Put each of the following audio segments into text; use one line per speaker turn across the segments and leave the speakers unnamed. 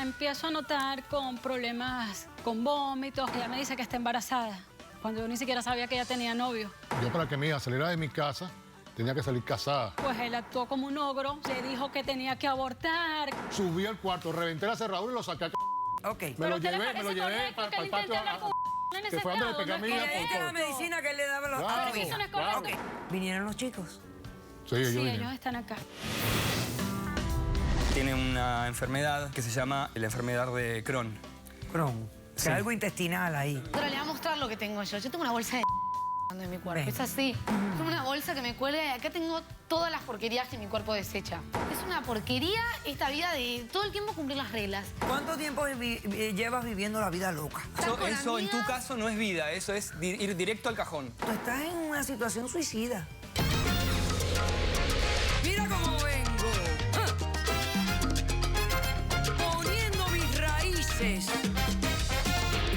empiezo a notar con problemas, con vómitos. Ella me dice que está embarazada, cuando yo ni siquiera sabía que ella tenía novio.
Yo, para que mi hija saliera de mi casa, tenía que salir casada.
Pues él actuó como un ogro, le dijo que tenía que abortar.
Subí al cuarto, reventé la cerradura y lo saqué a
Ok.
Me lo llevé para el patio. Que fue donde le pegué a mi hija.
¿Y le diste la medicina que él le daba a los
Claro,
hijos?
Eso no es correcto.
Ok. ¿Vinieron los chicos?
Sí, ellos
Sí,
vinieron.
ellos están acá.
Tiene una enfermedad que se llama la enfermedad de Crohn.
Crohn.
Sí.
Algo intestinal ahí.
Pero le voy a mostrar lo que tengo yo. Yo tengo una bolsa de de mi cuerpo.
Ven.
Es así. Tengo una bolsa que me cuelga y acá tengo todas las porquerías que mi cuerpo desecha. Es una porquería esta vida de todo el tiempo cumplir las reglas.
¿Cuánto tiempo llevas viviendo la vida loca?
Eso en tu caso no es vida, eso es ir directo al cajón.
Tú estás en una situación suicida. Mira cómo vengo. Poniendo mis raíces.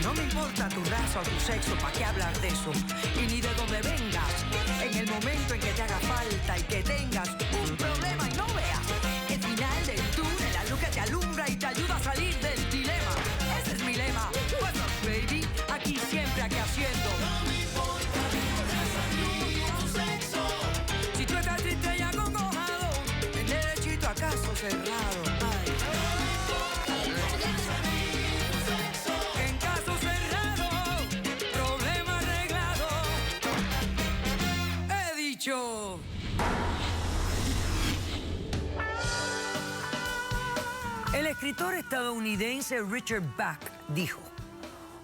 No me importa tu raza o tu sexo, ¿para qué hablar de eso? Y ni de dónde vengas. En el momento en que te haga falta y que tengas un problema y no veas el final del túnel, la luz que te alumbra y te ayuda a salir del dilema. Ese es mi lema. What's up, baby? Aquí siempre, aquí haciendo. No me importa tu raza ni tu sexo. Si tú estás triste y acongojado, en derechito a caso cerrado. Ay. En caso cerrado, problema arreglado. He dicho. El escritor estadounidense Richard Bach dijo: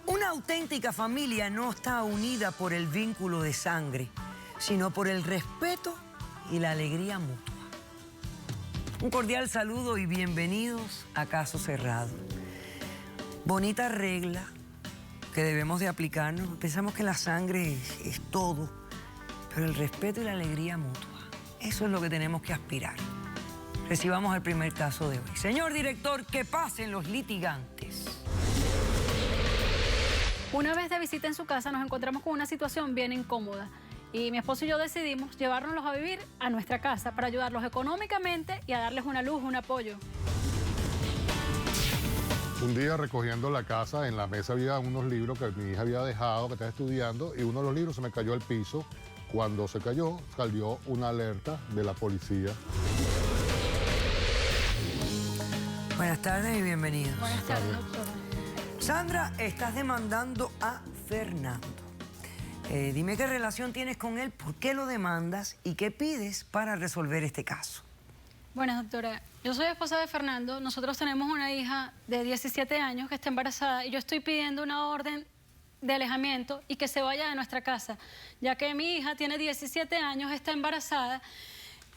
una auténtica familia no está unida por el vínculo de sangre, sino por el respeto y la alegría mutua. Un cordial saludo y bienvenidos a Caso Cerrado. Bonita regla que debemos de aplicarnos. Pensamos que la sangre es todo, pero el respeto y la alegría mutua, eso es lo que tenemos que aspirar. Recibamos el primer caso de hoy. Señor director, que pasen los litigantes.
Una vez de visita en su casa nos encontramos con una situación bien incómoda y mi esposo y yo decidimos llevárnoslos a vivir a nuestra casa para ayudarlos económicamente y a darles una luz, un apoyo.
Un día recogiendo la casa, en la mesa había unos libros que mi hija había dejado, que estaba estudiando, y uno de los libros se me cayó al piso. Cuando se cayó, salió una alerta de la policía.
Buenas tardes y bienvenidos.
Buenas tardes, doctor.
Sandra, estás demandando a Fernando. Dime qué relación tienes con él, por qué lo demandas y qué pides para resolver este caso.
Bueno, doctora, yo soy esposa de Fernando. Nosotros tenemos una hija de 17 años que está embarazada y yo estoy pidiendo una orden de alejamiento y que se vaya de nuestra casa, ya que mi hija tiene 17 años, está embarazada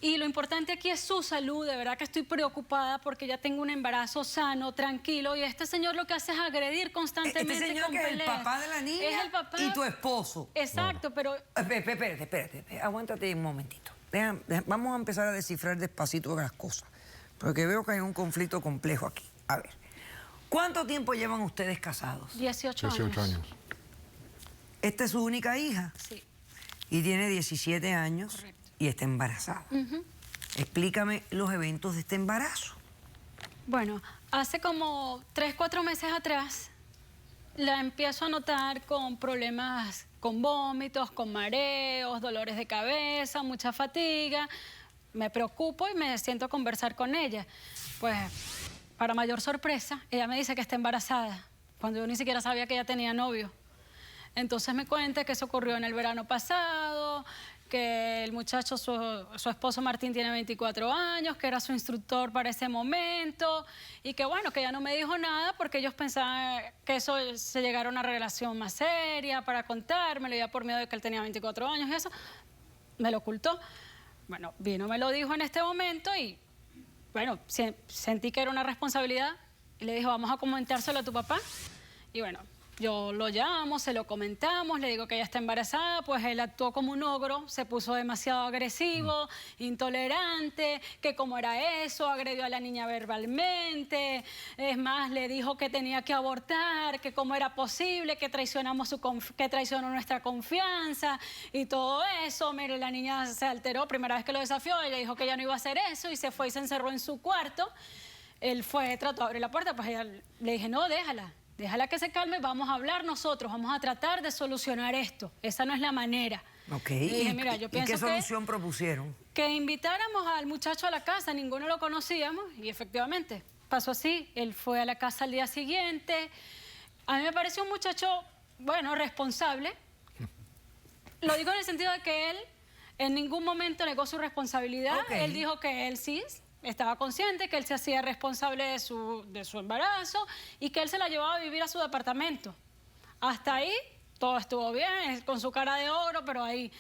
y lo importante aquí es su salud. De verdad que estoy preocupada porque ya tengo un embarazo sano, tranquilo, y este señor lo que hace es agredir constantemente.
Este señor
con
que es el
peleas.
papá de la niña
Es el papá.
y tu esposo.
Exacto, pero
Espérate, aguántate un momentito. Vamos a empezar a descifrar despacito las cosas, porque veo que hay un conflicto complejo aquí. A ver, ¿cuánto tiempo llevan ustedes casados?
18 años.
18 años.
Esta es su única hija
Sí,
y tiene 17 años.
correcto.
Y está embarazada. Explícame los eventos de este embarazo.
Bueno, hace como 3, 4 meses atrás la empiezo a notar con problemas, con vómitos, con mareos, dolores de cabeza, mucha fatiga. Me preocupo y me siento a conversar con ella. Pues, para mayor sorpresa, ella me dice que está embarazada, cuando yo ni siquiera sabía que ella tenía novio. Entonces me cuenta que eso ocurrió en el verano pasado, que el muchacho, su esposo Martín, tiene 24 años, que era su instructor para ese momento y que bueno, que ella no me dijo nada porque ellos pensaban que eso se llegara a una relación más seria para contármelo, ya por miedo de que él tenía 24 años y eso, me lo ocultó. Bueno, vino, me lo dijo en este momento y bueno, sentí que era una responsabilidad y le dijo, vamos a comentárselo a tu papá. Y bueno, yo lo llamo, se lo comentamos, le digo que ella está embarazada, pues él actuó como un ogro, se puso demasiado agresivo, intolerante, que cómo era eso, agredió a la niña verbalmente, es más, le dijo que tenía que abortar, que cómo era posible, que traicionó nuestra confianza y todo eso. Mire, la niña se alteró, primera vez que lo desafió, ella dijo que ella no iba a hacer eso y se fue y se encerró en su cuarto. él fue, trató de abrir la puerta, pues ella, le dije, no, déjala que se calme, vamos a hablar nosotros, vamos a tratar de solucionar esto. Esa no es la manera.
Ok,
Le dije, mira, yo
¿y
pienso
qué solución propusieron?
que invitáramos al muchacho a la casa, ninguno lo conocíamos, y efectivamente pasó así. Él fue a la casa al día siguiente. A mí me pareció un muchacho, bueno, responsable. Lo digo en el sentido de que él en ningún momento negó su responsabilidad.
Ok.
Él dijo que él sí estaba consciente, que él se hacía responsable de su embarazo y que él se la llevaba a vivir a su departamento. Hasta ahí todo estuvo bien, con su cara de oro, pero ahí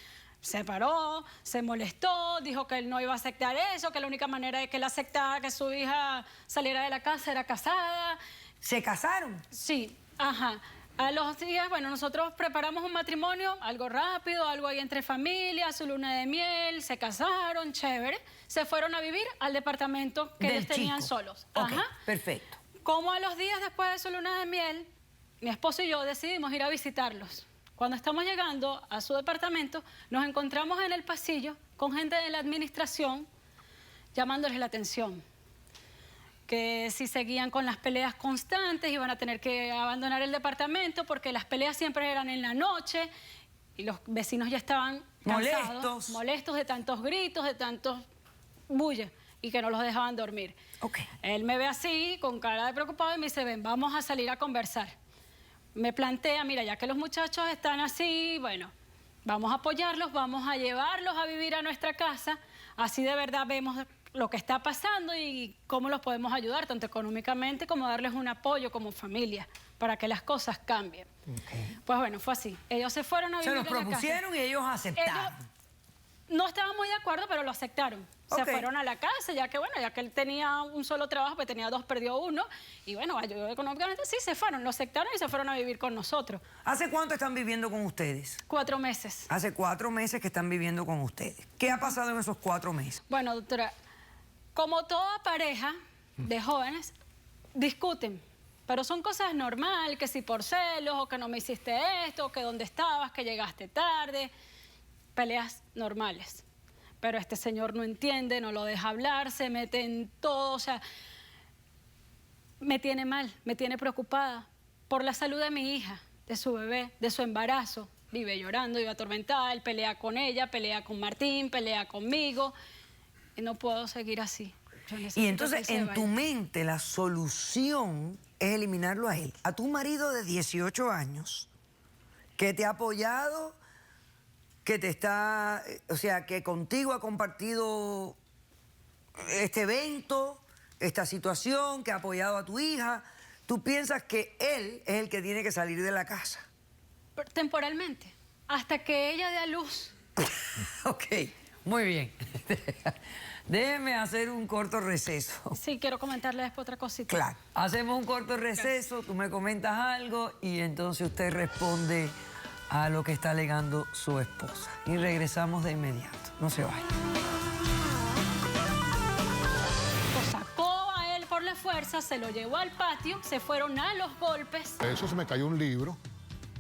se paró, se molestó, dijo que él no iba a aceptar eso, que la única manera de que él aceptara que su hija saliera de la casa era casada.
¿Se casaron?
Sí, ajá. A los días, bueno, nosotros preparamos un matrimonio, algo rápido, algo ahí entre familias, su luna de miel, se casaron, chévere. Se fueron a vivir al departamento que
Del
ellos tenían
chico.
solos.
Ok,
Ajá.
perfecto.
Como a los días después de su luna de miel, mi esposo y yo decidimos ir a visitarlos. Cuando estamos llegando a su departamento, nos encontramos en el pasillo con gente de la administración llamándoles la atención. Que si seguían con las peleas constantes iban a tener que abandonar el departamento porque las peleas siempre eran en la noche y los vecinos ya estaban cansados, molestos de tantos gritos, de tantos bulles y que no los dejaban dormir.
Ok.
Él me ve así, con cara de preocupado y me dice, ven, vamos a salir a conversar. Me plantea, mira, ya que los muchachos están así, bueno, vamos a apoyarlos, vamos a llevarlos a vivir a nuestra casa, así de verdad vemos lo que está pasando y cómo los podemos ayudar, tanto económicamente como darles un apoyo como familia, para que las cosas cambien.
Okay.
Pues bueno, fue así. Ellos se fueron a vivir
Se los
a la casa.
propusieron y ellos aceptaron.
Ellos no estaban muy de acuerdo, pero lo aceptaron.
Ok.
Se fueron a la casa, ya que bueno, ya que él tenía un solo trabajo, pues tenía dos, perdió uno. Y bueno, ayudó económicamente, sí, se fueron, lo aceptaron y se fueron a vivir con nosotros.
¿Hace cuánto están viviendo con ustedes?
4 meses.
Hace 4 meses que están viviendo con ustedes. ¿Qué ha pasado en esos 4 meses?
Bueno, doctora, como toda pareja de jóvenes, discuten. Pero son cosas normales, que si por celos, o que no me hiciste esto, o que dónde estabas, que llegaste tarde. Peleas normales. Pero este señor no entiende, no lo deja hablar, se mete en todo, o sea, me tiene mal, me tiene preocupada por la salud de mi hija, de su bebé, de su embarazo. Vive llorando, vive atormentada, él pelea con ella, pelea con Martín, pelea conmigo. Y no puedo seguir así. Yo necesito
Y entonces
que se
en
vaya.
tu mente la solución es eliminarlo a él, a tu marido de 18 años, que te ha apoyado, que te está, o sea, que contigo ha compartido este evento, esta situación, que ha apoyado a tu hija. ¿Tú piensas que él es el que tiene que salir de la casa?
Temporalmente, hasta que ella dé a luz.
Ok, muy bien. Déjeme hacer un corto receso.
Sí, quiero comentarle después otra cosita.
Claro. Hacemos un corto receso, tú me comentas algo y entonces usted responde a lo que está alegando su esposa. Y regresamos de inmediato. No se vaya.
Lo sacó a él por la fuerza, se lo llevó al patio, se fueron a los golpes.
De eso se me cayó un libro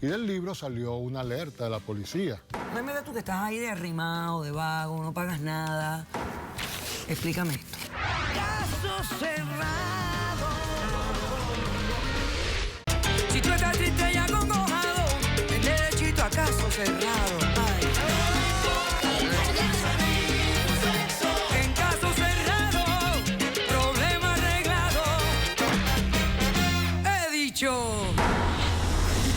y del libro salió una alerta de la policía.
No me tú que estás ahí de arrimado, de vago, no pagas nada. Explícame esto. Caso cerrado. Si tú estás triste y acongojado, ven derechito a caso cerrado. Ay. En caso cerrado, problema arreglado. He dicho.